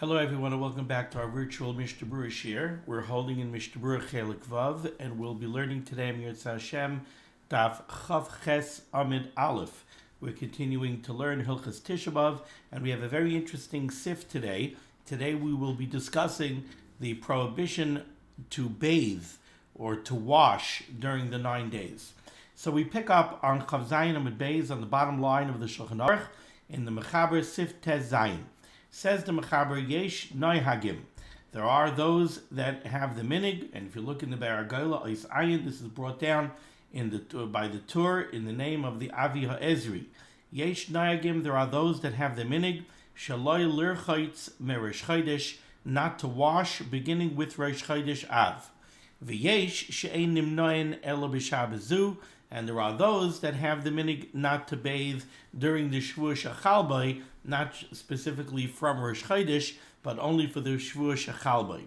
Hello everyone and welcome back to our virtual Mishnah Berurah shir. We're holding in Mishnah Berurah Chelik Vav and we'll be learning today Mirza Hashem Daf Chav Ches Amid Aleph. We're continuing to learn Hilchas Tisha B'Av and we have a very interesting sif today. Today we will be discussing the prohibition to bathe or to wash during the 9 days. So we pick up on Chav Zayin Amid Beis on the bottom line of the Shulchan Aruch in the Mechaber Sif Tez Zayin. Says the Mechaber, Yesh Noihagim. There are those that have the minig, and if you look in the Baragola Ois Ayin, this is brought down in the by the Tur in the name of the Avi HaEzri. Yesh Noihagim. There are those that have the minig, Shaloi Lirchaitz Meresh Chodesh, not to wash, beginning with Rosh Chodesh Av. V'yesh she'ein nimnoin elo b'Shabbazu. And there are those that have the minig not to bathe during the Shvuah Shachal Bay, not specifically from Rosh Chodesh, but only for the Shvuah Shachal Bay.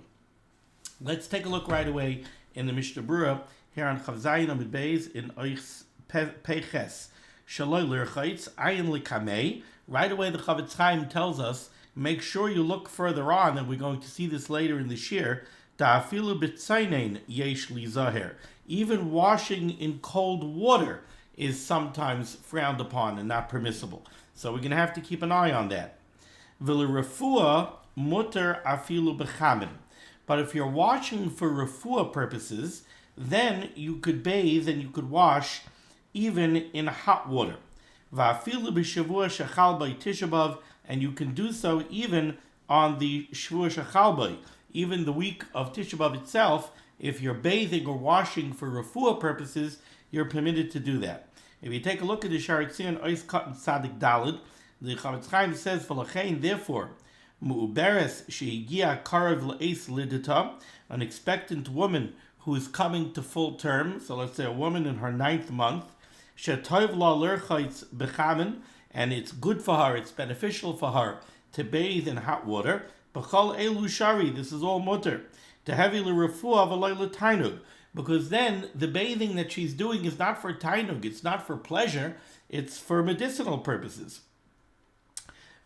Let's take a look right away in the Mishnah Berurah, here on Chav Zayin Amid Beis in Oich Peches. Shaloi Lirchaitz, Ayin Likamei. Right away the Chavetz Chaim tells us, make sure you look further on, and we're going to see this later in the shir, Ta'afilu b'tzaynein yesh li zaher. Even washing in cold water is sometimes frowned upon and not permissible. So we're going to have to keep an eye on that. V'lerefua muter afilu b'chamin. But if you're washing for refuah purposes, then you could bathe and you could wash even in hot water. V'afilu b'shavua shachal by Tisha B'Av, and you can do so even on the Shvuah Shachal Bay, even the week of Tisha B'Av itself. If you're bathing or washing for refuah purposes, you're permitted to do that. If you take a look at the Sharet Zion Ois Katan Tzadik Daled, the Chavetz Chaim says, "V'lachein, therefore, mu'uberes she'igia karev le'es lidata," an expectant woman who is coming to full term. So let's say a woman in her 9th month, she'tov la lerchaitz bechamin, and it's good for her, it's beneficial for her to bathe in hot water. B'chol elu shari, this is all mutter. To heavy l'refuah v'loy l'tainug, because then the bathing that she's doing is not for tainug, it's not for pleasure, it's for medicinal purposes.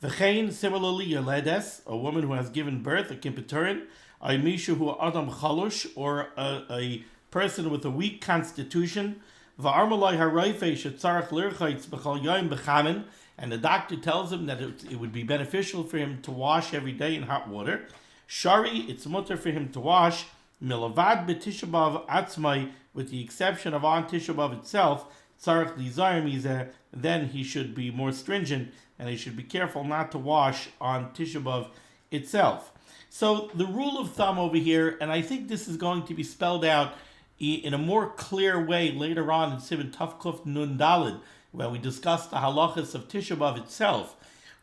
V'chein, similarly, yeledes, a woman who has given birth, a kippaturin, a mishu hu adam chalush, or a person with a weak constitution, v'armalai harayfe shetzarach l'irchaitz b'chol yoyim b'chamin, and the doctor tells him that it would be beneficial for him to wash every day in hot water. Shari, it's mutter for him to wash, milavad b'Tisha B'Av atzmai, with the exception of on Tisha B'Av itself, tzarech lizayim mizeh, then he should be more stringent, and he should be careful not to wash on Tisha B'Av itself. So the rule of thumb over here, and I think this is going to be spelled out in a more clear way later on in Siman Tavkuf Nun Daled, when we discuss the halachas of Tisha B'Av itself.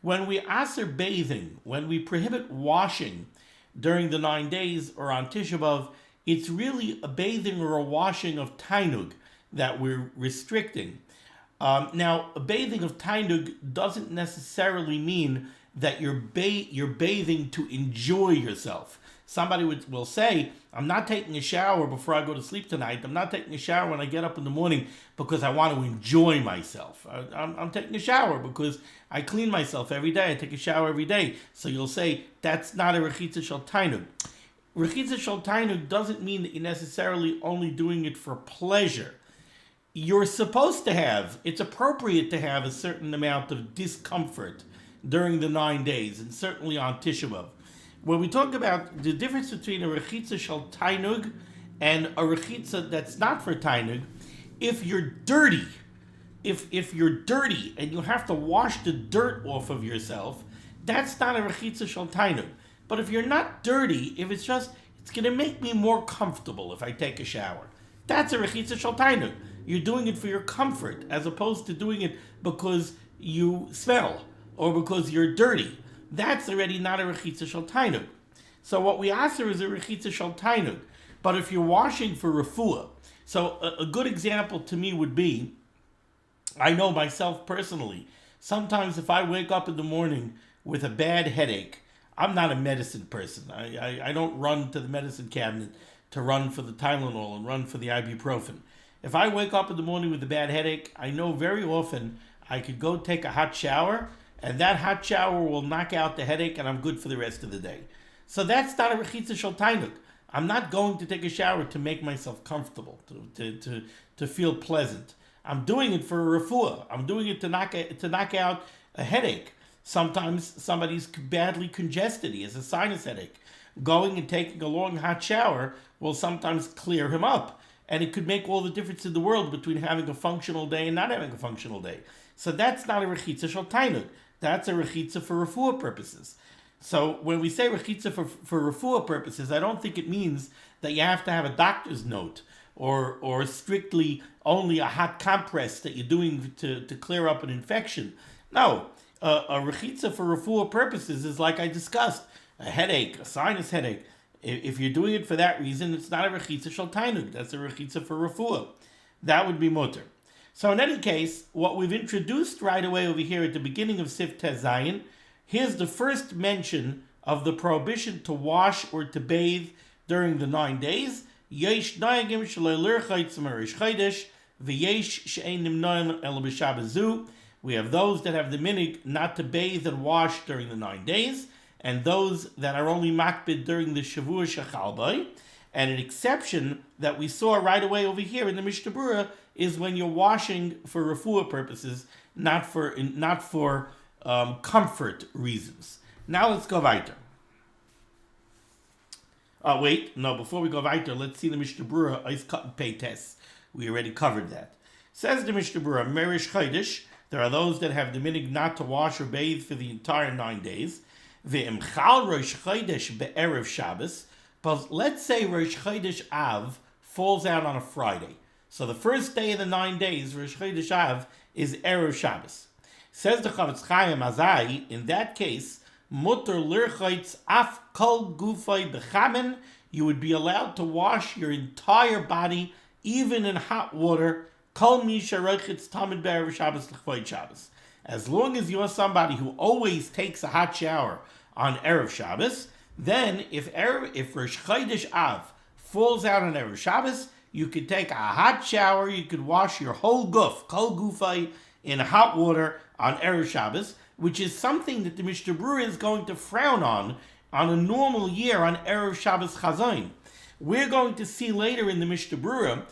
When we aser bathing, when we prohibit washing during the 9 days or on Tisha B'Av, it's really a bathing or a washing of tainug that we're restricting. Now, a bathing of tainug doesn't necessarily mean that you're bathing to enjoy yourself. Somebody will say, I'm not taking a shower before I go to sleep tonight. I'm not taking a shower when I get up in the morning because I want to enjoy myself. I'm taking a shower because I clean myself every day. I take a shower every day. So you'll say, that's not a rechitza shel tainug. Rechitza shel tainug doesn't mean that you're necessarily only doing it for pleasure. You're supposed to have, it's appropriate to have a certain amount of discomfort during the 9 days, and certainly on Tisha B'Av. When we talk about the difference between a rechitza shel tainug and a rechitza that's not for tainug, if you're dirty, if you're dirty and you have to wash the dirt off of yourself, that's not a rechitza shel tainug. But if you're not dirty, if it's going to make me more comfortable if I take a shower, that's a rechitza shel tainug. You're doing it for your comfort as opposed to doing it because you smell or because you're dirty. That's already not a rechitza shel tainug. So what we aser is a rechitza shel tainug. But if you're washing for refuah, so a good example to me would be, I know myself personally, sometimes if I wake up in the morning with a bad headache, I'm not a medicine person. I don't run to the medicine cabinet to run for the Tylenol and run for the ibuprofen. If I wake up in the morning with a bad headache, I know very often I could go take a hot shower and that hot shower will knock out the headache, and I'm good for the rest of the day. So that's not a rechitza shel tainuk. I'm not going to take a shower to make myself comfortable, to feel pleasant. I'm doing it for a refuah. I'm doing it to knock out a headache. Sometimes somebody's badly congested. He has a sinus headache. Going and taking a long hot shower will sometimes clear him up. And it could make all the difference in the world between having a functional day and not having a functional day. So that's not a rechitza shel tainuk. That's a rechitza for refuah purposes. So when we say rechitza for refuah purposes, I don't think it means that you have to have a doctor's note or strictly only a hot compress that you're doing to clear up an infection. No, a rechitza for refuah purposes is like I discussed, a headache, a sinus headache. If you're doing it for that reason, it's not a rechitza shel tainuk. That's a rechitza for refuah. That would be mutter. So in any case, what we've introduced right away over here at the beginning of Sif Tez Zayin, here's the first mention of the prohibition to wash or to bathe during the 9 days. Yesh nayagim shalei lirchaytz merish chaydesh v'yesh she'ein nimnoim el b'shabbazu. We have those that have the minig not to bathe and wash during the 9 days, and those that are only makbid during the Shavua Shechalbai. And an exception that we saw right away over here in the Mishnah Berurah is when you're washing for refuah purposes, not for comfort reasons. Now let's go weiter. Before we go weiter, let's see the Mishnah Berurah Eis Cut Pei Tes. We already covered that. Says the Mishnah Berurah, Merish Chaydish, there are those that have the minig not to wash or bathe for the entire 9 days. Ve'imchal Rosh Chaydish be'erev Shabbos. But let's say Rosh Chodesh Av falls out on a Friday. So the first day of the 9 days, Rosh Chodesh Av, is Erev Shabbos. Says the Chavetz Chaim Azai, in that case, Mutter lirchaytz af kol gufay bechamen, you would be allowed to wash your entire body, even in hot water, kol mi sharaychitz tamid be'erev Shabbos l'chvoid Shabbos. As long as you're somebody who always takes a hot shower on Erev Shabbos, then if Rosh Chodesh Av falls out on Erev Shabbos, you could take a hot shower, you could wash your whole guf, kol gufay, in hot water on Erev Shabbos, which is something that the Mishnah Berurah is going to frown on a normal year on Erev Shabbos Chazon. We're going to see later in the Mishnah Berurah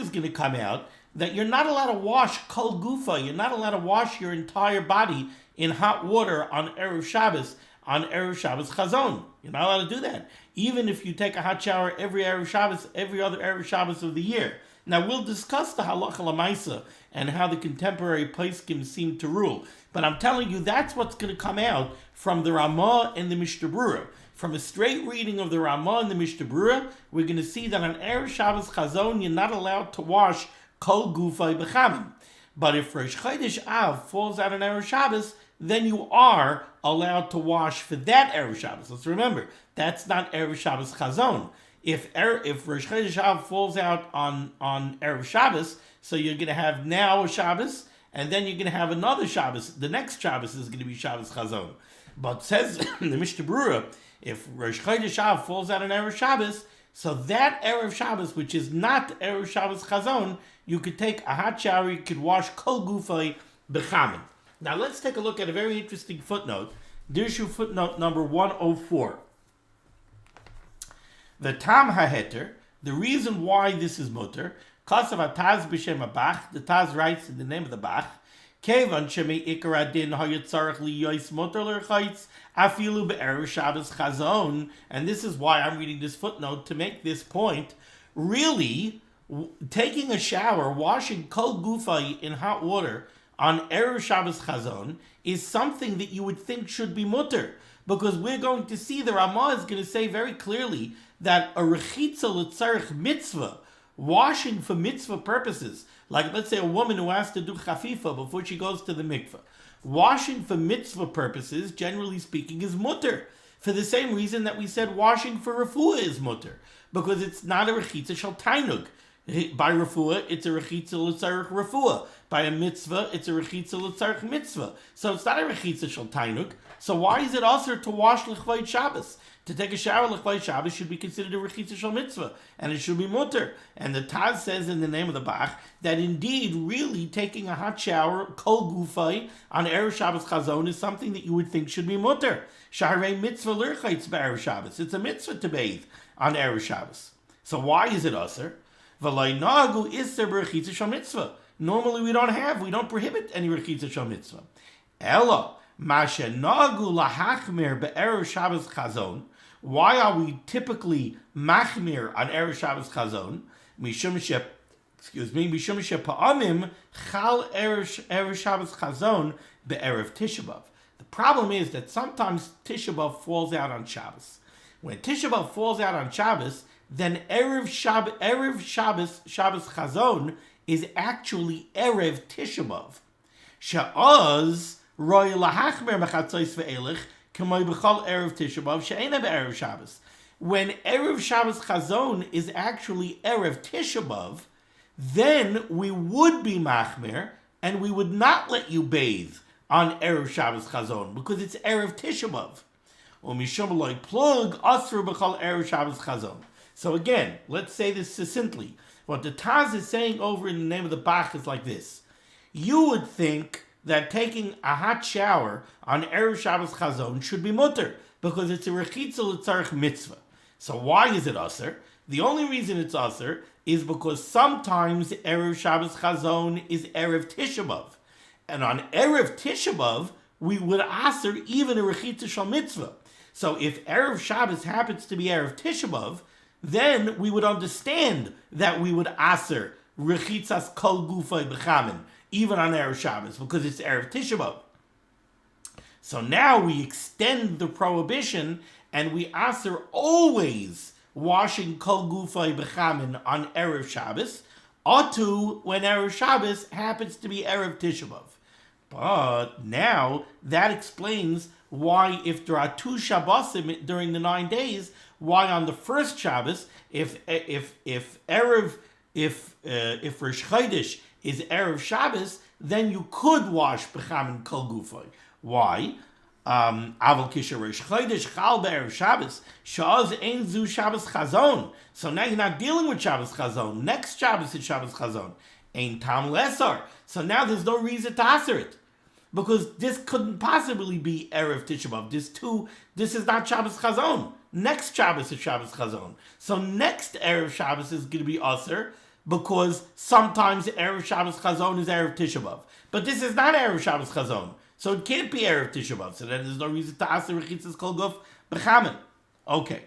is going to come out that you're not allowed to wash kol gufa, you're not allowed to wash your entire body in hot water on Erev Shabbos Chazon. You're not allowed to do that. Even if you take a hot shower every Erev Shabbos, every other Erev Shabbos of the year. Now we'll discuss the halacha lamaisa and how the contemporary poskim seem to rule. But I'm telling you, that's what's going to come out from the Ramah and the Mishnah Berurah. From a straight reading of the Ramah and the Mishnah Berurah, we're going to see that on Erev Shabbos Chazon, you're not allowed to wash kol gufay b'chamin. But if Rosh Chodesh Av falls out on Erev Shabbos, then you are allowed to wash for that Erev Shabbos. Let's remember, that's not Erev Shabbos Chazon. If Rosh Chodesh Av falls out on Erev Shabbos, so you're going to have now a Shabbos, and then you're going to have another Shabbos. The next Shabbos is going to be Shabbos Chazon. But says the Mishnah Berurah, if Rosh Chodesh Av falls out on Erev Shabbos, so that Erev Shabbos, which is not Erev Shabbos Chazon, you could take a hot shower, you could wash kol gufay b'chamin. Now let's take a look at a very interesting footnote. Dirshu footnote number 104. The Tam HaHeter, the reason why this is mutter, Kasav HaTaz B'Shem HaBach, the Taz writes in the name of the Bach, Kevan Shemei Ikar Adin Hayatzarech Liyois Mutter L'Rchaitz Afilu Be'erev Shabbos Chazon, and this is why I'm reading this footnote to make this point. Really, taking a shower, washing kol gufay in hot water on Erev Shabbos Chazon is something that you would think should be mutter, because we're going to see the Ramah is going to say very clearly that a rechitza l'tzarech mitzvah, washing for mitzvah purposes, like let's say a woman who has to do chafifa before she goes to the mikveh, washing for mitzvah purposes, generally speaking, is mutter. For the same reason that we said washing for refuah is mutter, because it's not a rechitza shel tainug. By refuah, it's a rechitza l'tzarech refuah. By a mitzvah, it's a rechitza l'tzarech mitzvah. So it's not a rechitza shel tainug. So why is it also to wash l'chvayt Shabbos? To take a shower l'chlai Shabbos should be considered a rechitza shel mitzvah, and it should be mutter. And the Taz says in the name of the Bach that indeed, really taking a hot shower, kol gufay, on Erev Shabbos Chazon is something that you would think should be mutter. Shaharei mitzvah l'rchaitz b'Erev Shabbos. It's a mitzvah to bathe on Erev Shabbos. So why is it aser? V'lai nagu iser b'rechitza shel mitzvah. Normally we don't prohibit any rechitza shel mitzvah. Ella, mashe nagu lahachmir b'Erev Shabbos Chazon. Why are we typically machmir on Erev Shabbos Chazon? Mishum she pa'amim chal Erev Shabbos Chazon be'erev Tisha B'av. The problem is that sometimes Tisha B'av falls out on Shabbos. When Tisha B'av falls out on Shabbos, then Erev Shabbos Chazon is actually Erev Tisha B'av. Sha'az roi lahachmir mechatzos ve'elech k'may b'chol Erev Tisha B'av she'ena be'erev Shabbos. When Erev Shabbos Chazon is actually Erev Tisha B'av, then we would be machmir and we would not let you bathe on Erev Shabbos Chazon because it's Erev Tisha B'av. So again, let's say this succinctly. What the Taz is saying over in the name of the Bach is like this. You would think that taking a hot shower on Erev Shabbos Chazon should be mutter because it's a rechitza l'tzarech mitzvah. So why is it aser? The only reason it's aser is because sometimes Erev Shabbos Chazon is Erev Tisha B'av. And on Erev Tisha B'av, we would aser even a rechitza shel mitzvah. So if Erev Shabbos happens to be Erev Tisha B'av, then we would understand that we would aser rechitzas kol gufay b'chamin, even on Erev Shabbos, because it's Erev Tisha B'av. So now we extend the prohibition and we aser always washing kol gufay b'chamin on Erev Shabbos, atu when Erev Shabbos happens to be Erev Tisha B'av. But now that explains why, if there are two Shabbosim during the 9 days, why on the first Shabbos, if Rosh Chodesh is Erev Shabbos, then you could wash b'chamin kol gufay. Why? Aval kisher Rosh Chodesh chal be'erev Shabbos sha'az ein zu Shabbos Chazon. So now you're not dealing with Shabbos Chazon. Next Shabbos is Shabbos Chazon. Ein tam lesar. So now there's no reason to aser it, because this couldn't possibly be Erev Tisha B'av. This is not Shabbos Chazon. Next Shabbos is Shabbos Chazon. So next Erev Shabbos is going to be aser, because sometimes Erev Shabbos Chazon is Erev Tisha B'av. But this is not Erev Shabbos Chazon. So it can't be Erev Tisha B'av. So then there's no reason to aser rechitzas kol guf b'chamin. Okay.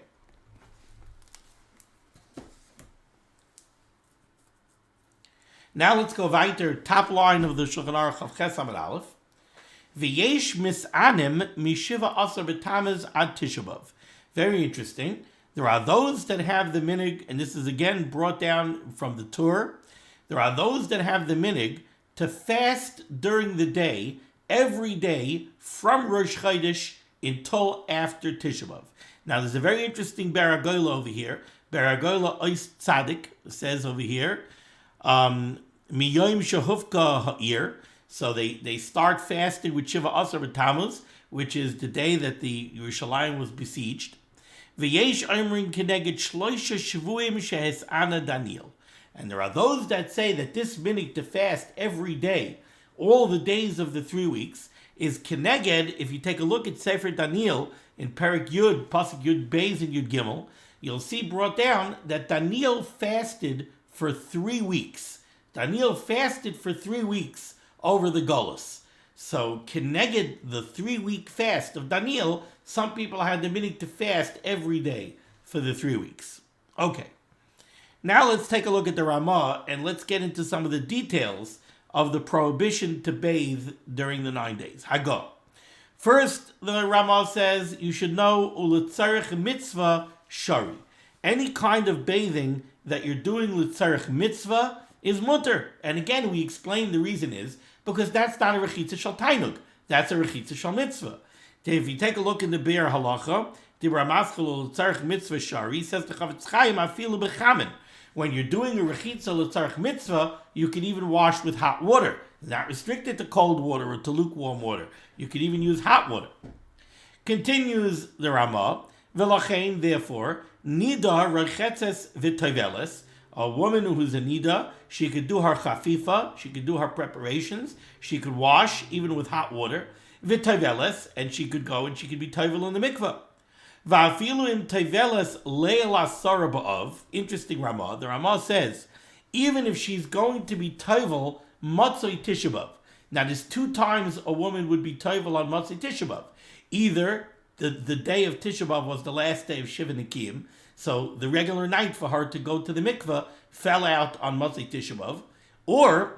Now let's go weiter. Top line of the Shulchan Aruch of Ches Amud Aleph. V'yesh mis'anim mishiva asar b'tamaz ad Tisha B'av. Very interesting. There are those that have the minig, and this is again brought down from the Torah. There are those that have the minig to fast during the day, every day, from Rosh Chodesh until after Tisha B'av. Now there's a very interesting Baragola over here. Baragola Ois Tzadik says over here, Miyoim Shehufka Ha'ir. So they start fasting with Shiva Asar B'Tammuz, which is the day that the Yerushalayim was besieged. V'yesh Oimrin Keneged Shloisha Shavuim Shehes Ana Daniel. And there are those that say that this minute to fast every day, all the days of the 3 weeks, is Keneged. If you take a look at Sefer Daniel in Perek Yud, Pasuk Yud Beis and Yud Gimel, you'll see brought down that Daniel fasted for 3 weeks. Daniel fasted for 3 weeks over the Golus. So, Keneged the 3-week fast of Daniel, some people had the minute to fast every day for the 3 weeks. Okay. Now let's take a look at the Ramah and let's get into some of the details of the prohibition to bathe during the 9 days. Hago. First, the Ramah says you should know uletzarech mitzvah shari. Any kind of bathing that you're doing l'tzarech mitzvah is mutter. And again, we explained the reason is because that's not a rechitza shel tainug. That's a rechitza shel mitzvah. If you take a look in the Be'er Halacha, the Ramaschal l'tzarech mitzvah shari says the Chavetz Chaim afilu b'chamin. When you're doing a rechitza l'tzarech mitzvah, you can even wash with hot water. It's not restricted to cold water or to lukewarm water. You can even use hot water. Continues the Ramah, V'lachein, therefore, nida rechetzes v'toveles, a woman who's a nida, she could do her chafifa, she could do her preparations, she could wash even with hot water, v'toveles, and she could go and she could be tovel in the mikveh. Va'afilu im toveles leil asara ba'av. Interesting Ramah. The Ramah says, even if she's going to be tovel matzoi Tisha B'av. Now, there's 2 times a woman would be tovel on matzoi Tisha B'av. Either the day of Tisha B'av was the last day of Shiva Nikim, so the regular night for her to go to the mikveh fell out on matzoi Tisha B'av, or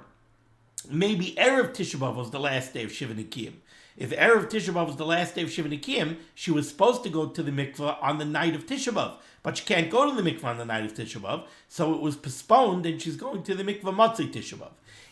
maybe Erev Tisha B'av was the last day of Shiva Nikim. If Erev Tisha B'av was the last day of Shiva Nikim, she was supposed to go to the mikveh on the night of Tisha B'av, but she can't go to the mikveh on the night of Tisha B'av, so it was postponed and she's going to the mikveh matzoi Tisha B'av.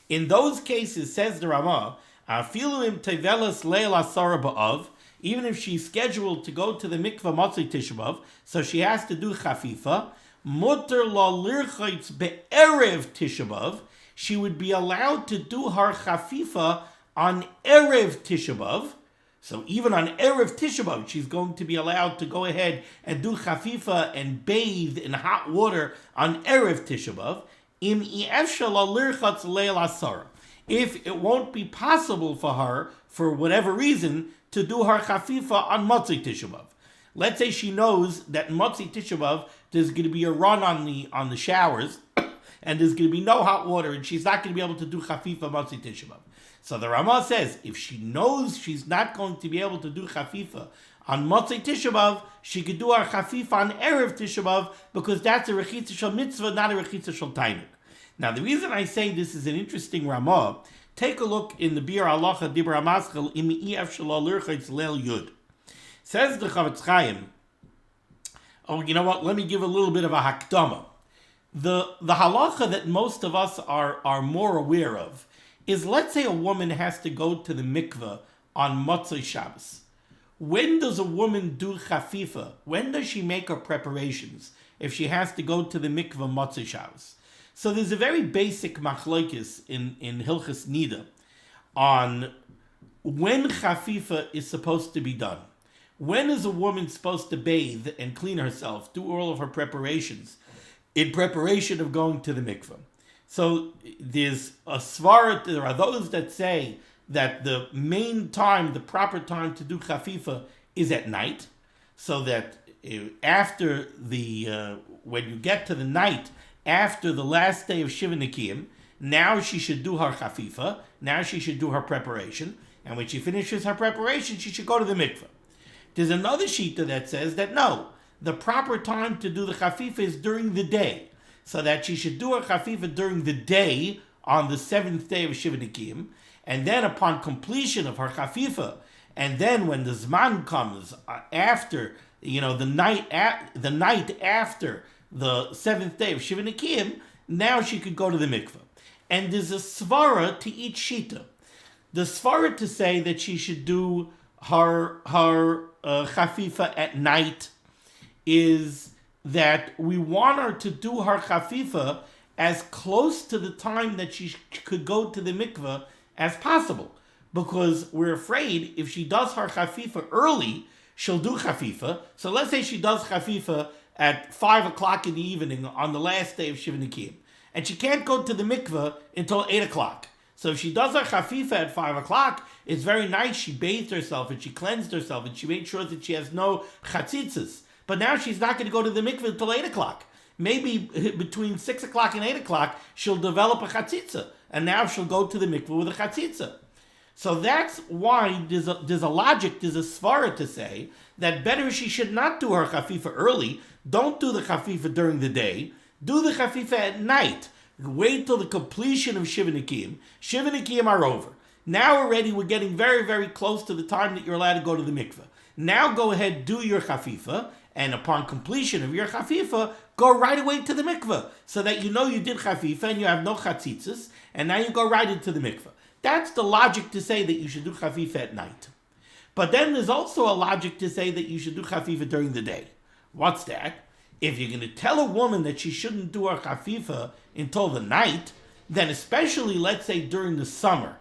In those cases, says the Ramah, afilu im tevelas leil asara ba'av, even if she's scheduled to go to the mikveh matzoi Tisha B'av, so she has to do chafifa, muter la lirchaitz be'erev Tisha B'av, she would be allowed to do her chafifa on Erev Tisha B'av. So even on Erev Tisha B'av, she's going to be allowed to go ahead and do chafifa and bathe in hot water on Erev Tisha B'av. Im lirchatz leil asara. If it won't be possible for her, for whatever reason, to do her chafifa on matzoi Tisha B'av. Let's say she knows that in matzoi Tisha B'av there's going to be a run on the showers, and there's going to be no hot water, and she's not going to be able to do chafifa matzoi Tisha B'av. So the Ramah says, if she knows she's not going to be able to do chafifa on matzoi Tisha B'av, she could do her chafifa on Erev Tisha B'av, because that's a rechitza shel mitzvah, not a rechitza shel tainuk. Now, the reason I say this is an interesting Ramah, take a look in the Bir Halacha Dibur HaMaschil, Imi Ef Shelo Lirchaitz Leil Yud. Says the Chavetz Chaim, oh, you know what, let me give a little bit of a hakdama. The halacha that most of us are more aware of is, let's say a woman has to go to the mikveh on Motzei Shabbos. When does a woman do chafifa? When does she make her preparations if she has to go to the mikveh Motzei Shabbos? So there's a very basic machlokes in Hilchas Nida on when chafifa is supposed to be done. When is a woman supposed to bathe and clean herself, do all of her preparations in preparation of going to the mikveh? So there's a svara, there are those that say that the main time, the proper time to do chafifa is at night, so that after when you get to the night, after the last day of Shiva Nikim, now she should do her chafifa, now she should do her preparation, and when she finishes her preparation, she should go to the mikveh. There's another shita that says that no, the proper time to do the chafifa is during the day, so that she should do her chafifa during the day on the 7th day of Shiva Nikim, and then upon completion of her chafifa, and then when the zman comes after, the night after the 7th day of Shiva Nikim, now she could go to the mikveh. And there's a svara to each shita. The svara to say that she should do her chafifa at night is that we want her to do her chafifa as close to the time that she could go to the mikveh as possible, because we're afraid if she does her chafifa early, she'll do chafifa. So let's say she does chafifa at 5 o'clock in the evening on the last day of Shiva Nikim, and she can't go to the mikveh until 8 o'clock. So if she does her chafifa at 5 o'clock, it's very nice. She bathed herself and she cleansed herself and she made sure that she has no chatzitzas. But now she's not going to go to the mikveh until 8 o'clock. Maybe between 6 o'clock and 8 o'clock, she'll develop a chatzitza. And now she'll go to the mikveh with a chatzitza. So that's why there's a logic, there's a svara to say that better she should not do her chafifa early. Don't do the chafifa during the day. Do the chafifa at night. Wait till the completion of Shiva Nikim. Shiva Nikim are over. Now already we're getting very, very close to the time that you're allowed to go to the mikveh. Now go ahead, do your chafifa, and upon completion of your chafifa, go right away to the mikveh, so that you know you did chafifa and you have no chatzitzas, and now you go right into the mikveh. That's the logic to say that you should do chafifa at night. But then there's also a logic to say that you should do chafifa during the day. What's that? If you're going to tell a woman that she shouldn't do her chafifa until the night, then especially, let's say, during the summer,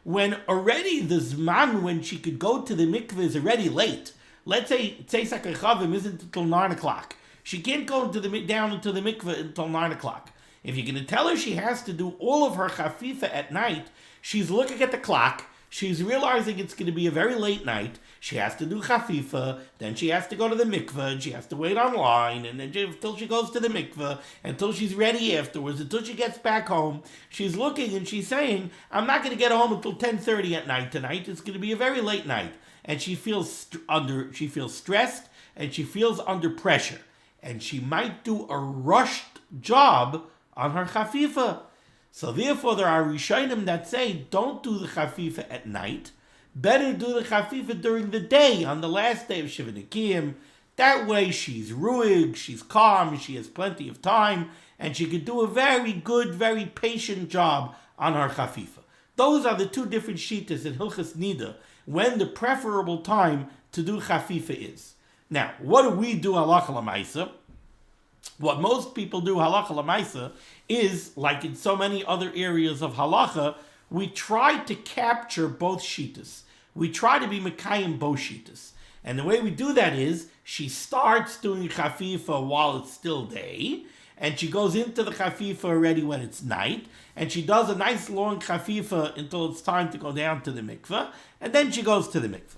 when already the zman when she could go to the mikveh is already late. let's say Tzeis HaKechavim isn't until 9 o'clock. She can't go down into the mikveh until 9 o'clock. If you're going to tell her she has to do all of her chafifa at night, she's looking at the clock, she's realizing it's going to be a very late night, she has to do chafifa, then she has to go to the mikveh, and she has to wait online, and then until she goes to the mikveh, until she's ready afterwards, until she gets back home, she's looking and she's saying, I'm not going to get home until 10:30 at night tonight, it's going to be a very late night. And she feels stressed, and she feels under pressure. And she might do a rushed job on her chafifa. So therefore there are Rishonim that say, don't do the chafifa at night, better do the chafifa during the day, on the last day of Shiva Nekiyim. That way she's ruhig, she's calm, she has plenty of time, and she can do a very good, very patient job on her chafifa. Those are the two different shittas in Hilchas Nida, when the preferable time to do chafifa is. Now, what do we do halacha l'maisa? What most people do halacha l'maisa is, like in so many other areas of halacha, we try to capture both shittas. We try to be mekayim both shittas. And the way we do that is, she starts doing chafifa while it's still day, and she goes into the chafifa already when it's night, and she does a nice long chafifa until it's time to go down to the mikveh, and then she goes to the mikveh.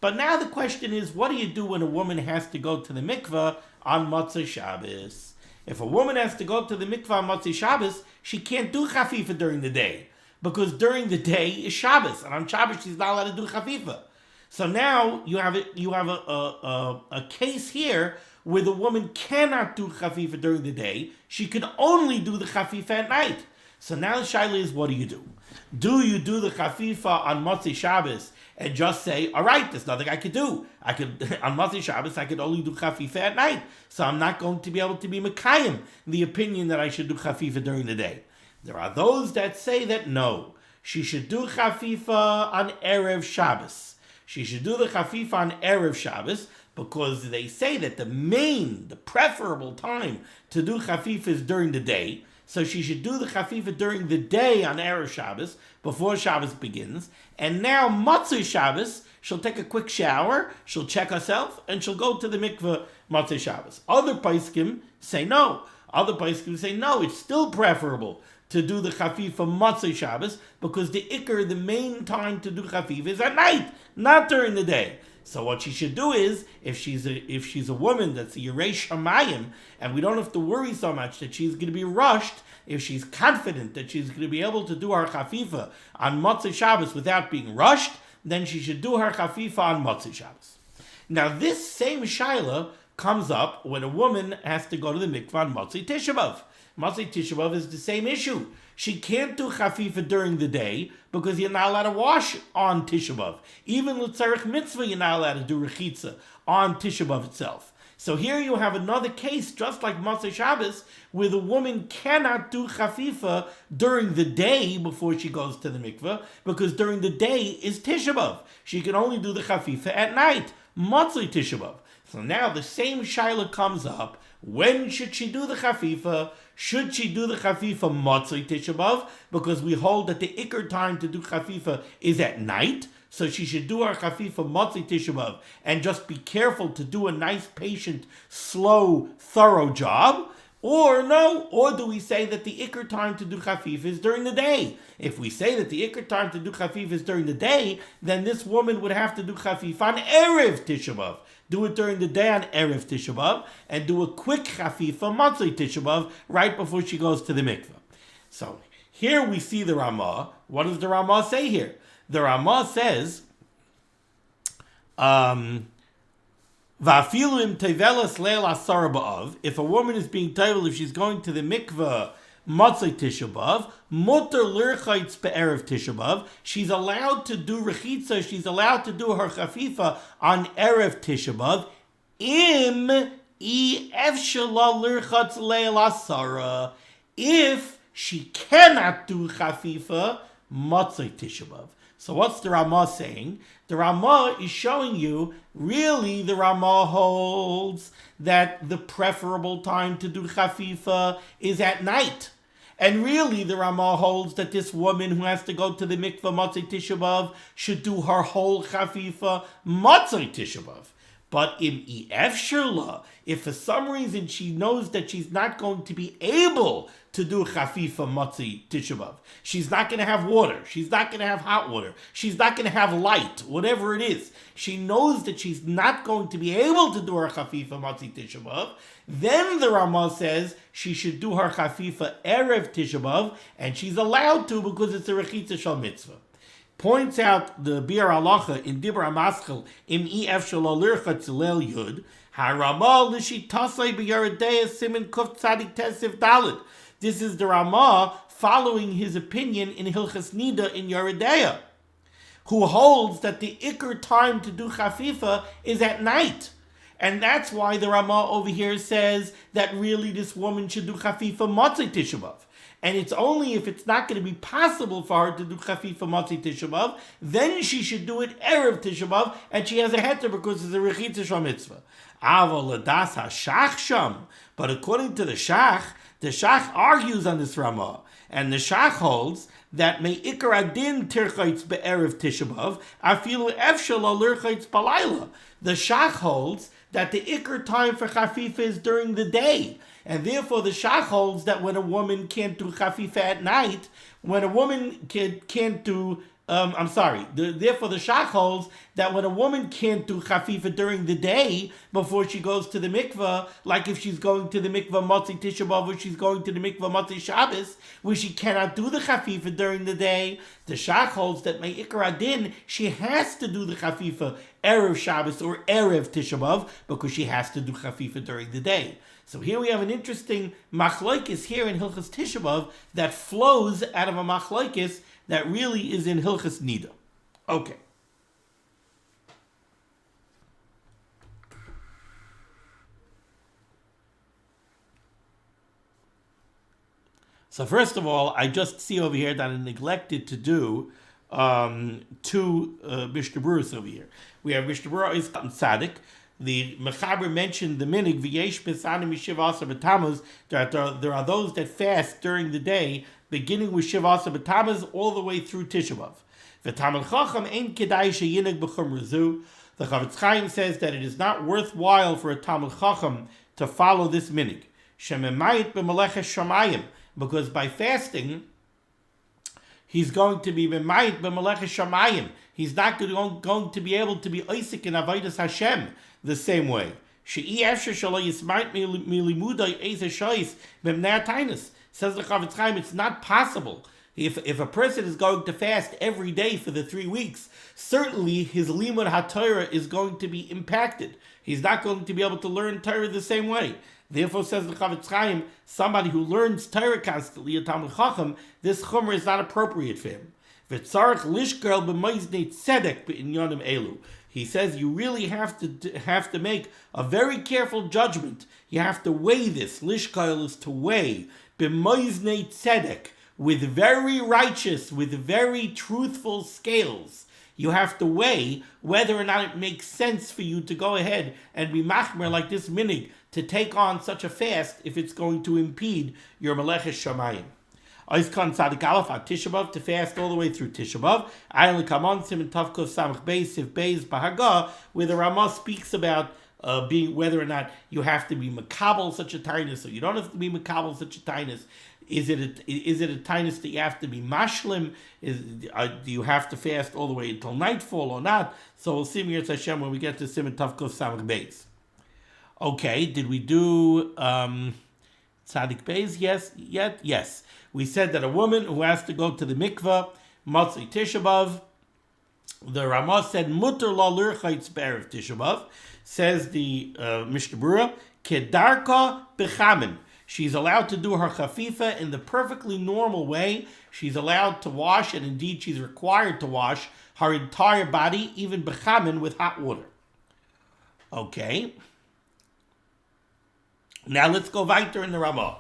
But now the question is, what do you do when a woman has to go to the mikveh on Motzei Shabbos? If a woman has to go to the mikveh on Motzei Shabbos, she can't do chafifa during the day, because during the day is Shabbos, and on Shabbos she's not allowed to do chafifa. So now you have a case here where the woman cannot do chafifa during the day. She can only do the chafifa at night. So now the shaila is, what do you do? Do you do the chafifa on Motzei Shabbos and just say, all right, there's nothing I could do. I could on Motzei Shabbos, I could only do chafifa at night. So I'm not going to be able to be mekayim the opinion that I should do chafifa during the day. There are those that say that no, she should do chafifa on Erev Shabbos. She should do the chafifa on Erev Shabbos, because they say that the preferable time to do chafifa is during the day. So she should do the chafifa during the day on Erev Shabbos, before Shabbos begins. And now Motzei Shabbos, she'll take a quick shower, she'll check herself, and she'll go to the mikveh Motzei Shabbos. Other poskim say no. Other poskim say no, it's still preferable to do the chafifa Motzei Shabbos, because the main time to do chafifa is at night, not during the day. So what she should do is, if she's a woman that's a Yerei Shamayim, and we don't have to worry so much that she's going to be rushed, if she's confident that she's going to be able to do her chafifa on Motzei Shabbos without being rushed, then she should do her chafifa on Motzei Shabbos. Now this same shaila comes up when a woman has to go to the mikvah on Motzei Tisha B'Av. Motzei Tisha B'Av is the same issue. She can't do chafifa during the day because you're not allowed to wash on Tisha B'Av. Even l'tzarech mitzvah, you're not allowed to do rechitza on Tisha B'Av itself. So here you have another case, just like Motzei Shabbos, where the woman cannot do chafifa during the day before she goes to the mikveh, because during the day is Tisha B'Av. She can only do the chafifa at night, Motzei Tisha B'Av. So now the same shaila comes up. When should she do the chafifa? Should she do the chafifa Motzei Tisha B'Av? Because we hold that the ikar time to do chafifa is at night. So she should do her chafifa Motzei Tisha B'Av and just be careful to do a nice, patient, slow, thorough job. Or no, or do we say that the ikar time to do chafifa is during the day? If we say that the ikar time to do chafifa is during the day, then this woman would have to do chafifa on Erev Tisha B'Av. Do it during the day on Erev Tisha B'Av, and do a quick chafifa Motzei Tisha B'Av right before she goes to the mikveh. So here we see the Ramah. What does the Ramah say here? The Ramah says, Va'afilu im tevelas leil asara b'av. If a woman is being tevel, if she's going to the mikveh Motzei Tisha B'Av, muter lirchaitz be'erev Tisha B'Av. She's allowed to do rechitza. She's allowed to do her chafifa on Erev Tisha B'Av. Im I efshala lirchatz leil asara. If she cannot do chafifa Motzei Tisha B'Av. So what's the Ramah saying? The Ramah is showing you, really the Ramah holds that the preferable time to do chafifa is at night. And really the Ramah holds that this woman who has to go to the mikveh Motzei Tisha B'Av should do her whole chafifa Motzei Tisha B'Av. But if for some reason she knows that she's not going to be able to do chafifa matzi Tisha B'Av, she's not going to have water, she's not going to have hot water, she's not going to have light, whatever it is, she knows that she's not going to be able to do her chafifa matzi Tisha B'Av, then the Ramah says she should do her chafifa erev Tisha B'Av, and she's allowed to because it's a rechitza shel mitzvah. Points out the Bir Halacha in Dibur HaMaschil im ef shelo lircha tzilel yud haRamah l'shitasei b'Yeridei Siman Kuf Tzadik Tesif Dalid. This is the Ramah following his opinion in Hilchas Nida in Yeridei, who holds that the ikar time to do chafifa is at night. And that's why the Ramah over here says that really this woman should do chafifa matzei Tisha B'Av. And it's only if it's not going to be possible for her to do chafifa matzi Tisha B'Av, then she should do it erev Tisha B'Av, and she has a heter because it's a rechitza shel mitzvah. Aval ladas hashach sham. But according to the Shach argues on this Ramah, and the Shach holds that may ikar adin tirchaitz be'erev Tisha B'Av afilu efshel lirchaitz balayla. The Shach holds that the ikar time for chafifa is during the day. And therefore the Shach holds that when a woman can't do chafifa at night, when a woman can't do, therefore the Shach holds that when a woman can't do chafifa during the day before she goes to the mikveh, like if she's going to the mikveh Matzi Tisha B'Av or she's going to the mikveh Matzi Shabbos, where she cannot do the chafifa during the day, the Shach holds that may ikar adin, she has to do the chafifa erev Shabbos or erev Tisha B'Av because she has to do chafifa during the day. So here we have an interesting machlokes here in Hilchas Tisha B'Av that flows out of a machlokes that really is in Hilchas Nida. Okay. So first of all, I just see over here that I neglected to do two Mishnah Berurahs over here. We have Mishnah Berurah is Tzaddik. The Mechaber mentioned the minig v'yesh b'sanim mishiva asa b'tamuz. There are those that fast during the day, beginning with shiva asa b'tamuz all the way through Tisha B'Av. V'tamil chacham ein kedai sheyinig b'chum rezu. The Chavetz Chaim says that it is not worthwhile for a Talmud Chacham to follow this minig. Shememayit b'meleches shamayim, because by fasting he's going to be memayit b'meleches shamayim. He's not going to be able to be Isaac in Avodas Hashem the same way. Says the Chavetz Chaim, it's not possible. If a person is going to fast every day for the 3 weeks, certainly his limud HaTorah is going to be impacted. He's not going to be able to learn Torah the same way. Therefore, says the Chavetz Chaim, somebody who learns Torah constantly, a Talmud Chacham, this chumrah is not appropriate for him. He says you really have to make a very careful judgment. You have to weigh this. Lishkail is to weigh. B'moiznei tzedek, with very righteous, with very truthful scales. You have to weigh whether or not it makes sense for you to go ahead and be machmer like this minig, to take on such a fast if it's going to impede your meleches shamayim. Oiskan Tzadik Aleph Tisha B'Av, to fast all the way through Tisha B'Av. Ayin L'kamon Siman Tavkos Samach Beis Sif Beis Bahaga, where the Ramah speaks about being whether or not you have to be makabel such a tainus, or you don't have to be makabel such a tainus. Is it a tainus that you have to be mashlim? Do you have to fast all the way until nightfall or not? So we'll see Mir Hashem when we get to Siman Tavkos Samach Beis. Okay, did we do Tzadik Beis? Yes. We said that a woman who has to go to the mikveh, Matzei Tisha B'Av, the Ramah said, Mutter la lirchaitz be'erev Tisha B'Av, says the Mishnah Berurah, Kedarka b'chamin. She's allowed to do her chafifa in the perfectly normal way. She's allowed to wash, and indeed she's required to wash her entire body, even b'chamin, with hot water. Okay. Now let's go weiter in the Ramah.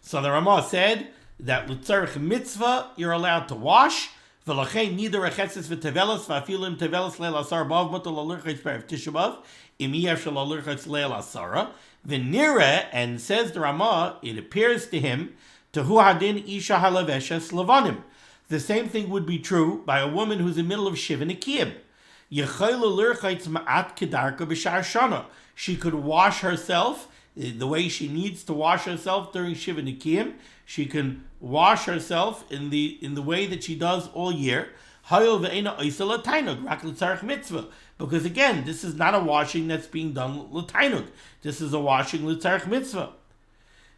So the Ramah said that l'tzarich mitzvah you're allowed to wash. V'lachei nidar achetzes v'tevelas v'afilim tevelas leil asar b'av mutal l'lirchaitz be'erev Tisha B'Av im yef shel l'lirchaitz leil asara v'nireh, and says the Ramah, it appears to him to hu hadin isha halaveshes levanim. The same thing would be true by a woman who's in the middle of shiva nekiyim. She could wash herself the way she needs to wash herself during Shiva Nikim. She can wash herself in the way that she does all year. Because again, this is not a washing that's being done l'tainug. This is a washing l'tzarech mitzvah.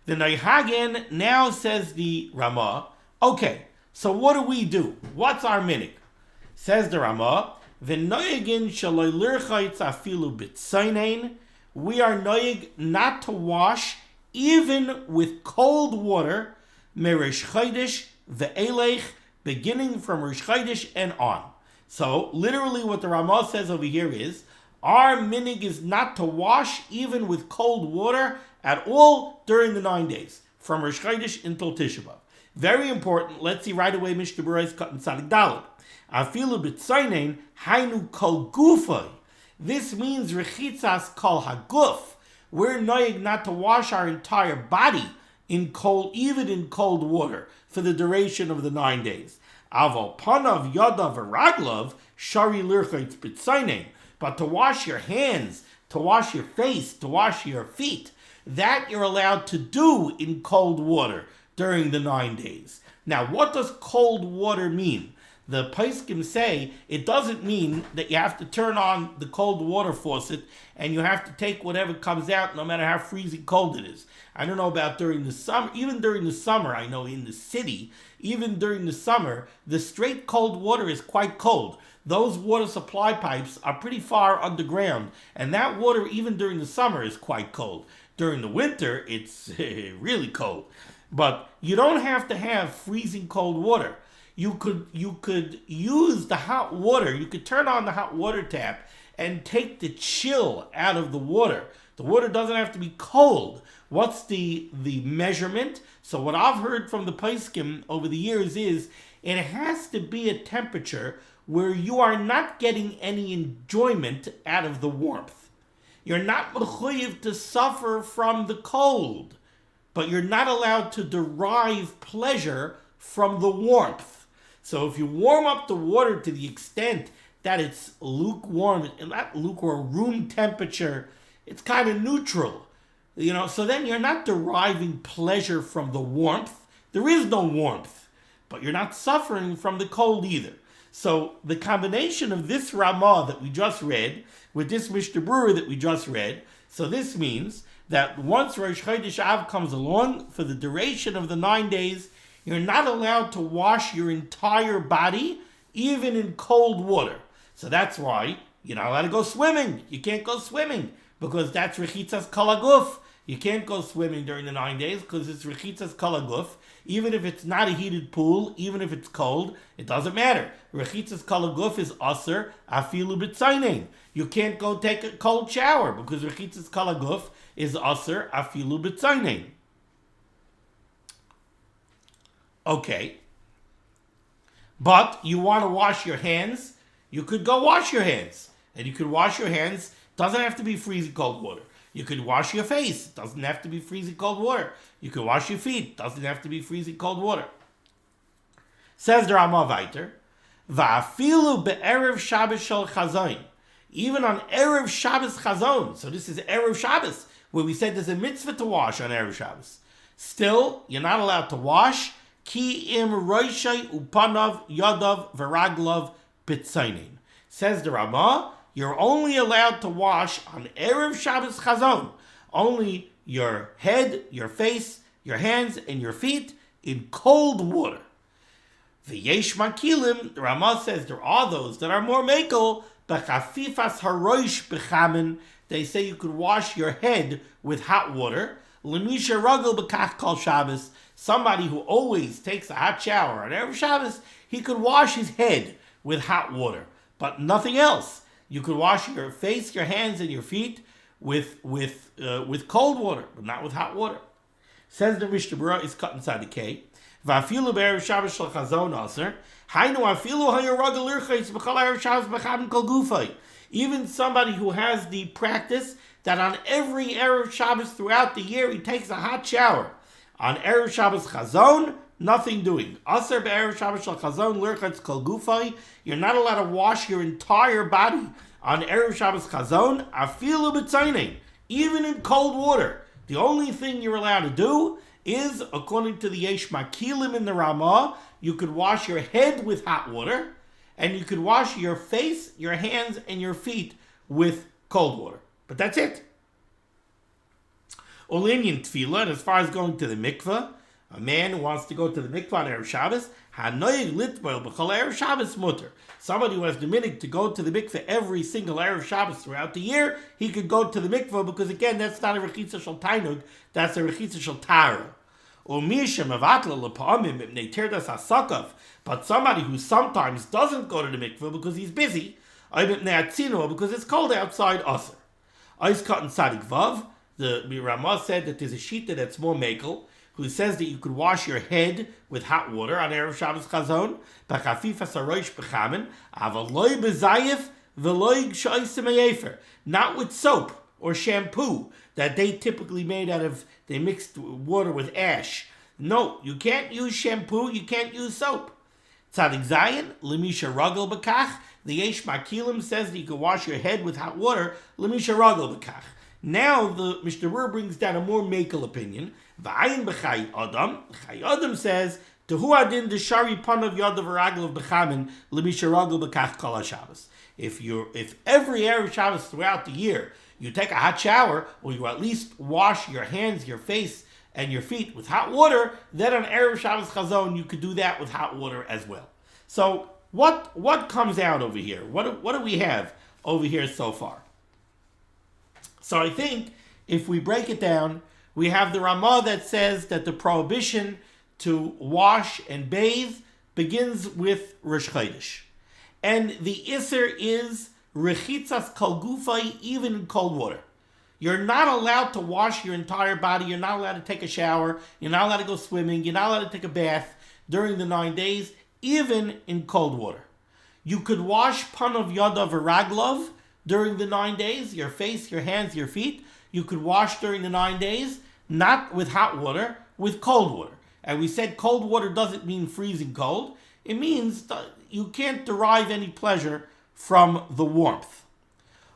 The Neihagen now says the Ramah, okay, so what do we do? What's our minig? Says the Ramah, we are noyeg not to wash even with cold water, merish chaydish ve'elech, beginning from Rish Chodesh and on. So, literally what the Ramah says over here is, our minig is not to wash even with cold water at all during the 9 days, from Rish Chodesh until Tisha B'Av. Very important, let's see right away Mishnah Berurah is cut in Tzadik Daled. Afilu b'tzaynein hainu kol gufay. This means rechitzas kol haguf. We're noyeg not to wash our entire body even in cold water, for the duration of the 9 days. Aval panav yadav v'raglav shari lirchaytz b'tzaynein. But to wash your hands, to wash your face, to wash your feet, that you're allowed to do in cold water during the 9 days. Now, what does cold water mean? The Paiskim say it doesn't mean that you have to turn on the cold water faucet and you have to take whatever comes out no matter how freezing cold it is. I don't know about during the summer. Even during the summer, I know in the city, even during the summer, the straight cold water is quite cold. Those water supply pipes are pretty far underground, and that water, even during the summer, is quite cold. During the winter, it's really cold. But you don't have to have freezing cold water. You could use the hot water. You could turn on the hot water tap and take the chill out of the water. The water doesn't have to be cold. What's the measurement? So what I've heard from the Paiskim over the years is it has to be a temperature where you are not getting any enjoyment out of the warmth. You're not mechuyev to suffer from the cold, but you're not allowed to derive pleasure from the warmth. So if you warm up the water to the extent that it's lukewarm, not lukewarm, room temperature, it's kind of neutral. So then you're not deriving pleasure from the warmth. There is no warmth, but you're not suffering from the cold either. So the combination of this Ramah that we just read with this Mishnah Berurah that we just read, so this means that once Rosh Chodesh Av comes along, for the duration of the 9 days, you're not allowed to wash your entire body, even in cold water. So that's why you're not allowed to go swimming. You can't go swimming because that's rechitzas kol haguf. You can't go swimming during the 9 days because it's rechitzas kol haguf. Even if it's not a heated pool, even if it's cold, it doesn't matter. Rechitzas kol haguf is aser afilu b'tzaynein. You can't go take a cold shower because rechitzas kol haguf is aser afilu b'tzaynein. Okay. But you want to wash your hands, you could go wash your hands. And you could wash your hands, doesn't have to be freezing cold water. You could wash your face, doesn't have to be freezing cold water. You could wash your feet, doesn't have to be freezing cold water. Says the Ramah weiter, Va'afilu be'erev Shabbos shel chazon. Even on Erev Shabbos chazon, so this is Erev Shabbos, where we said there's a mitzvah to wash on Erev Shabbos. Still, you're not allowed to wash, Ki im roishay upanav yadav v'raglav b'tzaynein. Says the Ramah, you're only allowed to wash on Erev Shabbos Chazon. Only your head, your face, your hands, and your feet in cold water. V'yesh makilim, the Ramah says there are those that are more mekel, b'chafifas haroish b'chamen. They say you could wash your head with hot water. L'misha ragel b'kach kol Shabbos. Somebody who always takes a hot shower on Erev Shabbos, he could wash his head with hot water, but nothing else. You could wash your face, your hands, and your feet with cold water, but not with hot water. Says the Mishnah Berurah is cut inside the K. Va'afilu be'erev Shabbos shel chazon aser. Hainu afilu hayaragel irchayis b'chol erev Shabbos b'chabim kol gufay. Even somebody who has the practice that on every Erev Shabbos throughout the year he takes a hot shower. On Erev Shabbos Chazon, nothing doing. Aser be'erev Shabbos shel chazon lirchatz kol gufay. You're not allowed to wash your entire body on erev Shabbos chazon. Afilu b'tzaynein, even in cold water. The only thing you're allowed to do is, according to the Yesh Makilim in the Ramah, you could wash your head with hot water, and you could wash your face, your hands, and your feet with cold water. But that's it. Olinyan tefillah, and as far as going to the mikveh, a man who wants to go to the mikveh on Erev Shabbos, hanoyeg litboil b'chol Erev Shabbos mutter. Somebody who has the minhag to go to the mikveh every single Erev Shabbos throughout the year, he could go to the mikveh because, again, that's not a rechitza shel tainug, that's a rechitza shel tara. But somebody who sometimes doesn't go to the mikveh because he's busy, because it's cold outside, aser. Oiskat and Sadik Vav, the Ramah said that there's a shita that's more mekel, who says that you could wash your head with hot water on Erev Shabbos Chazon, not with soap or shampoo that they typically made out of, they mixed water with ash. No, you can't use shampoo, you can't use soap. Tzadik Zayin, Lemisha Ragel B'kach, the Yesh Makilim says that you can wash your head with hot water, Lemisha Ragel B'kach. Now the Mishnah Berurah brings down a more mekel opinion. V'ayin b'chai Adam. Chai Adam says, Tehu adin d'shari panav yadav v'raglav b'chamin l'misha ragel b'kach kol HaShabbos. If every Erev Shabbos throughout the year you take a hot shower, or you at least wash your hands, your face, and your feet with hot water, then on Erev Shabbos Chazon you could do that with hot water as well. So what comes out over here? What do we have over here so far? So I think if we break it down, we have the Ramah that says that the prohibition to wash and bathe begins with Rosh Chodesh. And the Isser is Rechitzas Kol Gufay, even in cold water. You're not allowed to wash your entire body. You're not allowed to take a shower. You're not allowed to go swimming. You're not allowed to take a bath during the 9 days, even in cold water. You could wash Panav Yadav V'Raglov during the 9 days, your face, your hands, your feet. You could wash during the 9 days, not with hot water, with cold water. And we said cold water doesn't mean freezing cold. It means you can't derive any pleasure from the warmth.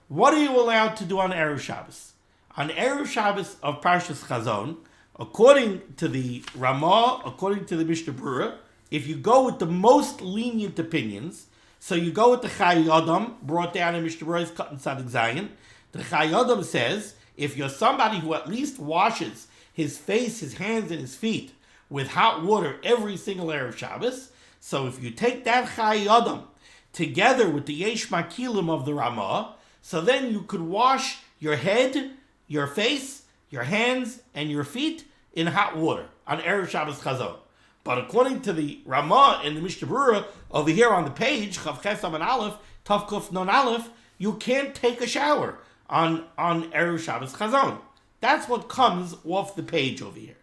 What are you allowed to do on Erev Shabbos? On Erev Shabbos of Parshas Chazon, according to the Ramah, according to the Mishnah Berurah, if you go with the most lenient opinions, so you go with the Chai Adam, brought down in Mishnah Berurah's Cut and Sadik Zayin. The Chai Adam says, if you're somebody who at least washes his face, his hands, and his feet with hot water every single Erev Shabbos, so if you take that Chai Adam together with the Yesh Makilim of the Ramah, so then you could wash your head, your face, your hands, and your feet in hot water on Erev Shabbos Chazon. But according to the Ramah in the Mishnah Berurah over here on the page, Chav Ches Amud Aleph, Tav Kuf Non Aleph, you can't take a shower on Erev Shabbos Chazon. That's what comes off the page over here.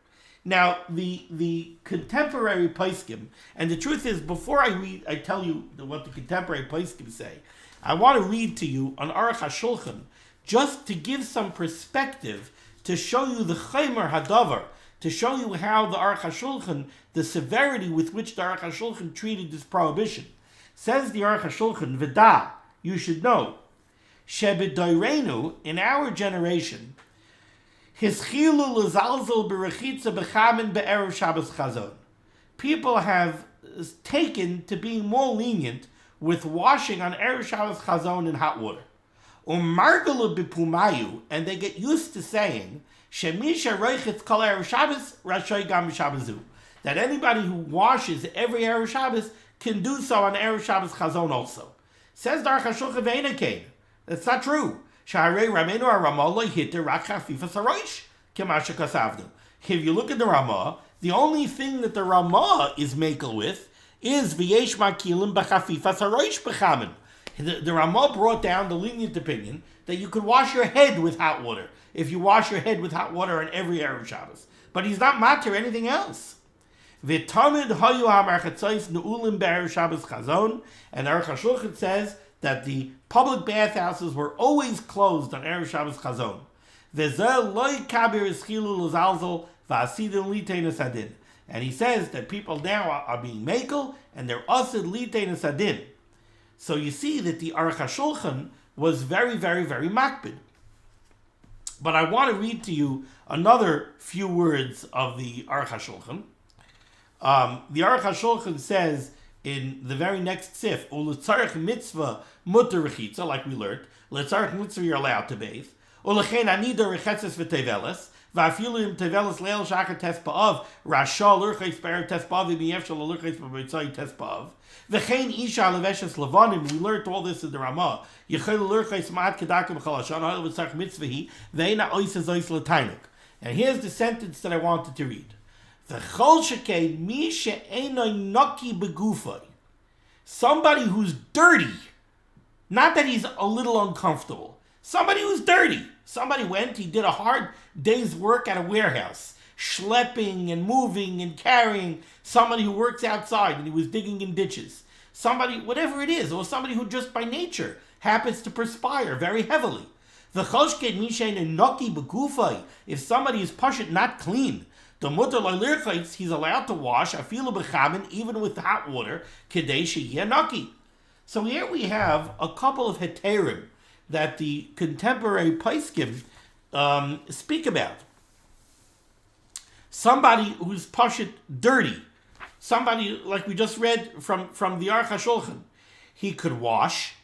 Now, the contemporary poskim, and the truth is, before I tell you what the contemporary poskim say, I want to read to you on Aruch HaShulchan, just to give some perspective, to show you the Chaimer Hadavar, to show you how the Aruch HaShulchan, the severity with which the Aruch HaShulchan treated this prohibition. Says the Aruch HaShulchan, V'da, you should know, Shebedoirenu, in our generation, Hischilu l'zalzel b'rechitza b'chamin be'erev Shabbos Chazon. People have taken to being more lenient with washing on Erev Shabbos Chazon in hot water. Umargalu b'pumayu, and they get used to saying, Shemisha reichitz kol Erev Shabbos rashoy gam Shabbazu, that anybody who washes every Erev Shabbos can do so on Erev Shabbos Chazon also. Says the Aruch HaShulchan Ve'enakein. That's not true. If you look at the Ramah, the only thing that the Ramah is makel with is v'yesh makilim b'chafifas haroish b'chamin. The Ramah brought down the lenient opinion that you could wash your head with hot water if you wash your head with hot water on every Erev Shabbos. But he's not matter anything else. V'tamid hayu ha'marchatzos ne'ulim be'erev Shabbos chazon, and Aruch HaShulchan says that the public bathhouses were always closed on Erev Shabbos Chazon. And he says that people now are being mekel, and they're asid litein sadin. So you see that the Aruch HaShulchan was very, very, very makbid. But I want to read to you another few words of the Aruch HaShulchan. The Aruch HaShulchan says in the very next sif, u'letzarech mitzvah mutter rechitza, like we learned. Letzarech mitzvah you're allowed to bathe. U'lechein anida rechetzes v'teveles. Va'afilu im teveles leil shachar tes ba'av. Rasha l'urcheis be'er tes ba'av. V'miyef shal l'urcheis b'mitzay tes ba'av. V'chein isha leveshes levanim. We learned all this in the Ramah. Yechel l'urcheis ma'at kedakim chalashan. Ha'il v'tzarech mitzvah hi. Ve'ena oisez ois l'tainuk. And here's the sentence that I wanted to read. Somebody who's dirty, not that he's a little uncomfortable, somebody who's dirty. Somebody went, he did a hard day's work at a warehouse, schlepping and moving and carrying. Somebody who works outside and he was digging in ditches. Somebody, whatever it is, or somebody who just by nature happens to perspire very heavily. If somebody is pashut, not clean, the mutter lo'lirchitz, he's allowed to wash afilu b'chamin, even with hot water, kedei sheyeh naki. So here we have a couple of heterim that the contemporary poskim speak about. Somebody who's pashut dirty, somebody like we just read from the Aruch HaShulchan, he could wash.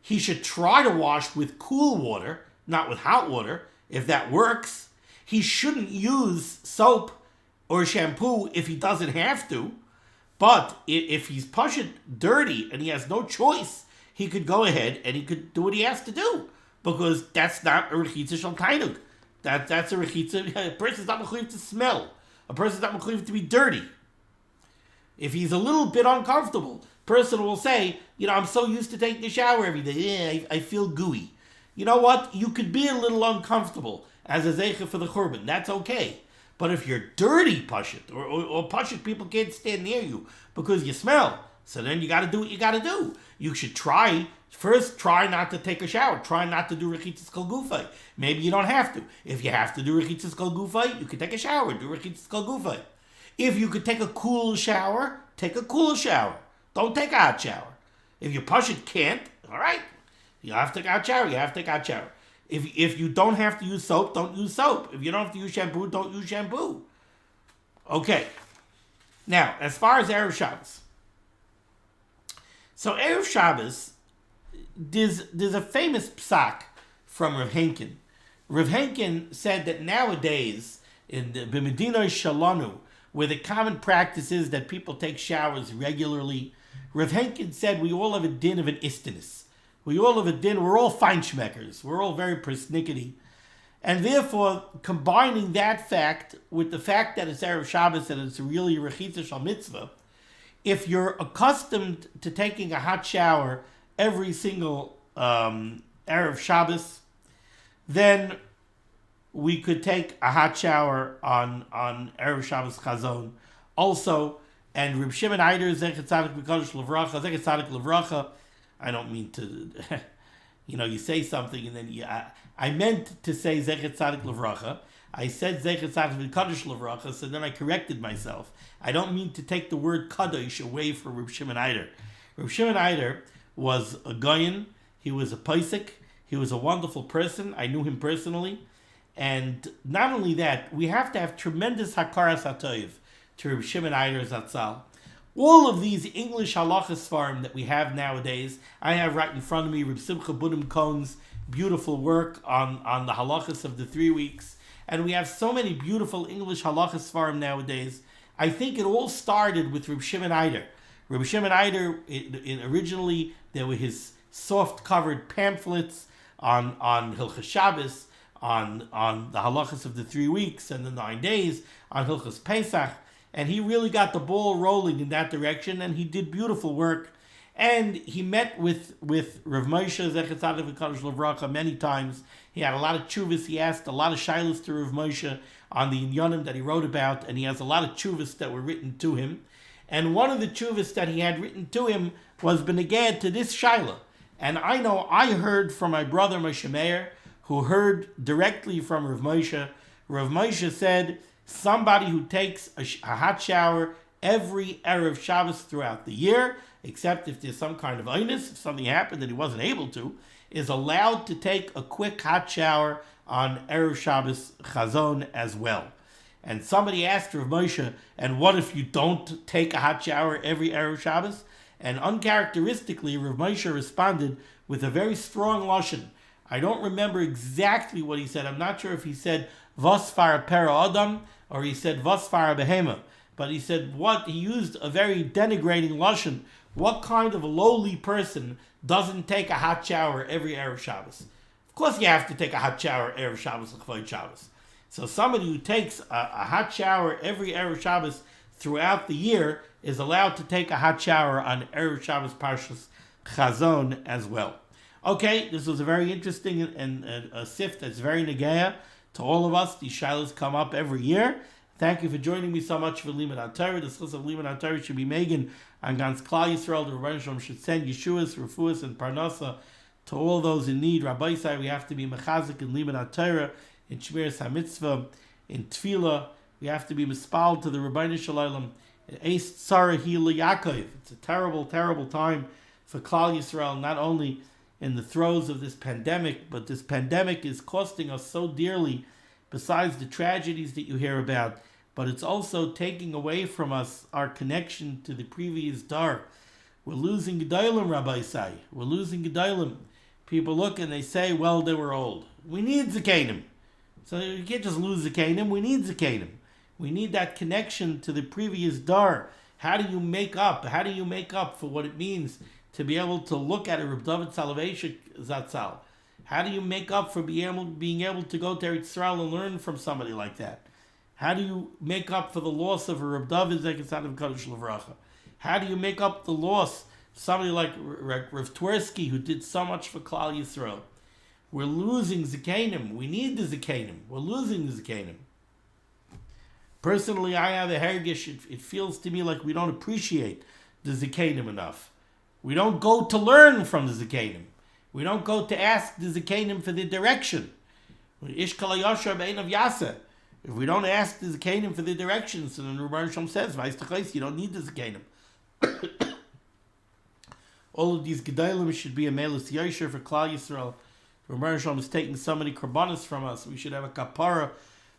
He should try to wash with cool water, not with hot water, if that works. He shouldn't use soap or shampoo if he doesn't have to. But if he's pashut dirty and he has no choice, he could go ahead and he could do what he has to do. Because that's not a rechitza shel tainuk. That's a rechitza. A person's not mechuyev to smell. A person's not mechuyev to be dirty. If he's a little bit uncomfortable, person will say, I'm so used to taking a shower every day. Yeah, I feel gooey. You know what? You could be a little uncomfortable as a zeicha for the churban. That's okay. But if you're dirty pashut, or pashut, people can't stand near you because you smell. So then you got to do what you got to do. You should try not to take a shower. Try not to do rechitzas kol gufay. Maybe you don't have to. If you have to do rechitzas kol gufay, you can take a shower. Do rechitzas kol gufay. If you could take a cool shower, take a cool shower. Don't take a hot shower. If your pashut can't, all right. You have to take a hot shower. You have to take a hot shower. If you don't have to use soap, don't use soap. If you don't have to use shampoo, don't use shampoo. Okay. Now, as far as Erev Shabbos. So Erev Shabbos, there's a famous psak from Rav Henkin. Rav Henkin said that nowadays, in the B'Medina Shalanu, where the common practice is that people take showers regularly, Rav Henkin said we all have a din of an istinus. We all have a din, we're all feinschmeckers. We're all very persnickety. And therefore, combining that fact with the fact that it's Erev Shabbos and it's really rechitza shel mitzvah, if you're accustomed to taking a hot shower every single Erev Shabbos, then we could take a hot shower on Erev Shabbos Chazon also. And Reb Shimon Eider, Zechet Tzadik B'Kodesh Levracha, Zechet Tzadik Levracha, I don't mean to, you say something and then I meant to say Zechet Tzadik Levracha. I said Zechet Tzadik V'Kadosh Levracha, so then I corrected myself. I don't mean to take the word Kadosh away from Reb Shimon Eider. Reb Shimon Eider was a Goyen, he was a Paisik, he was a wonderful person, I knew him personally. And not only that, we have to have tremendous Hakaras HaToiv to Reb Shimon Eider Zatzal. All of these English halachas farm that we have nowadays, I have right in front of me Reb Simcha Bunim Cohn's beautiful work on the halachas of the 3 weeks, and we have so many beautiful English halachas farm nowadays. I think it all started with Reb Shimon Eider. Reb Shimon Eider, originally there were his soft-covered pamphlets on Hilchas Shabbos, on the halachas of the 3 weeks and the 9 days, on Hilchas Pesach. And he really got the ball rolling in that direction, and he did beautiful work. And he met with Rav Moshe Zechet Tzadik V'Kadosh Levracha many times. He had a lot of tshuvas. He asked a lot of shilas to Rav Moshe on the inyanim that he wrote about, and he has a lot of tshuvas that were written to him. And one of the tshuvas that he had written to him was beneged to this shaila. And I heard from my brother Moshe Meir, who heard directly from Rav Moshe. Rav Moshe said, somebody who takes a hot shower every Erev Shabbos throughout the year, except if there's some kind of illness, if something happened that he wasn't able to, is allowed to take a quick hot shower on Erev Shabbos Chazon as well. And somebody asked Rav Moshe, and what if you don't take a hot shower every Erev Shabbos? And uncharacteristically, Rav Moshe responded with a very strong lashon. I don't remember exactly what he said. I'm not sure if he said Vasfar Pera Adam or he said Vasfar Behema. But he said he used a very denigrating lashon. What kind of a lowly person doesn't take a hot shower every Erev Shabbos? Of course you have to take a hot shower Erev Shabbos L'chvod Shabbos. So somebody who takes a hot shower every Erev Shabbos throughout the year is allowed to take a hot shower on Erev Shabbos Parshas Chazon as well. Okay, this was a very interesting and a sif that's very negaya to all of us. These shilas come up every year. Thank you for joining me so much for limud HaTorah. The schus of limud HaTorah should be megan on Gans Klal Yisrael. The Rebbeinu Shalom should send Yeshuas, Refuas, and Parnasa to all those in need. Rabbi Isai, we have to be mechazik in limud HaTorah, in Shmiras HaMitzvah, in Tefillah. We have to be mispal to the Rebbeinu Shalom. Eis Tzara Hila Yaakov. It's a terrible, terrible time for Klal Yisrael, not only in the throes of this pandemic, but this pandemic is costing us so dearly, besides the tragedies that you hear about, but it's also taking away from us our connection to the previous dar. We're losing Gedolim, Rabbi Isai. We're losing Gedolim. People look and they say, well, they were old. We need Zekanim. So you can't just lose Zekanim, we need Zekanim. We need that connection to the previous dar. How do you make up? How do you make up for what it means to be able to look at a Reb David Soloveitchik Zatzal? How do you make up for being able to go to Eretz Yisrael and learn from somebody like that? How do you make up for the loss of a Reb David Zeketzad Kodesh Levracha? How do you make up the loss of somebody like Rav Twersky, who did so much for Klal Yisrael? We're losing Zekanim. We need the Zekanim. We're losing the Zekanim. Personally, I have a hergish. It feels to me like we don't appreciate the Zekanim enough. We don't go to learn from the Zekanim. We don't go to ask the Zekanim for the direction. Ish kol hayashar be'einav yaseh. If we don't ask the Zekanim for the directions, so then Rebbeinu Shalom says, you don't need the Zekanim. All of these Gedolim should be a Melus Yosher for Klal Yisrael. Rebbeinu Shalom is taking so many karbanos from us. We should have a kapara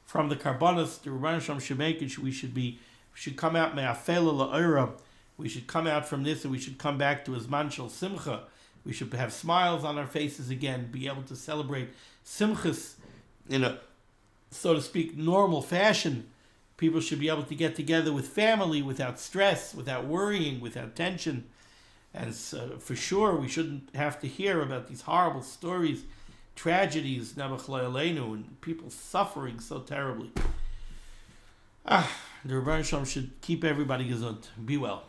from the karbanos. The Rebbeinu Shalom should make it. We should come out me'afela la'ora. We should come out from this and we should come back to Zman Shel Simcha. We should have smiles on our faces again, be able to celebrate Simchas in a, so to speak, normal fashion. People should be able to get together with family without stress, without worrying, without tension. And for sure, we shouldn't have to hear about these horrible stories, tragedies, and people suffering so terribly. The Rebbeinu Shalom should keep everybody gesund. Be well.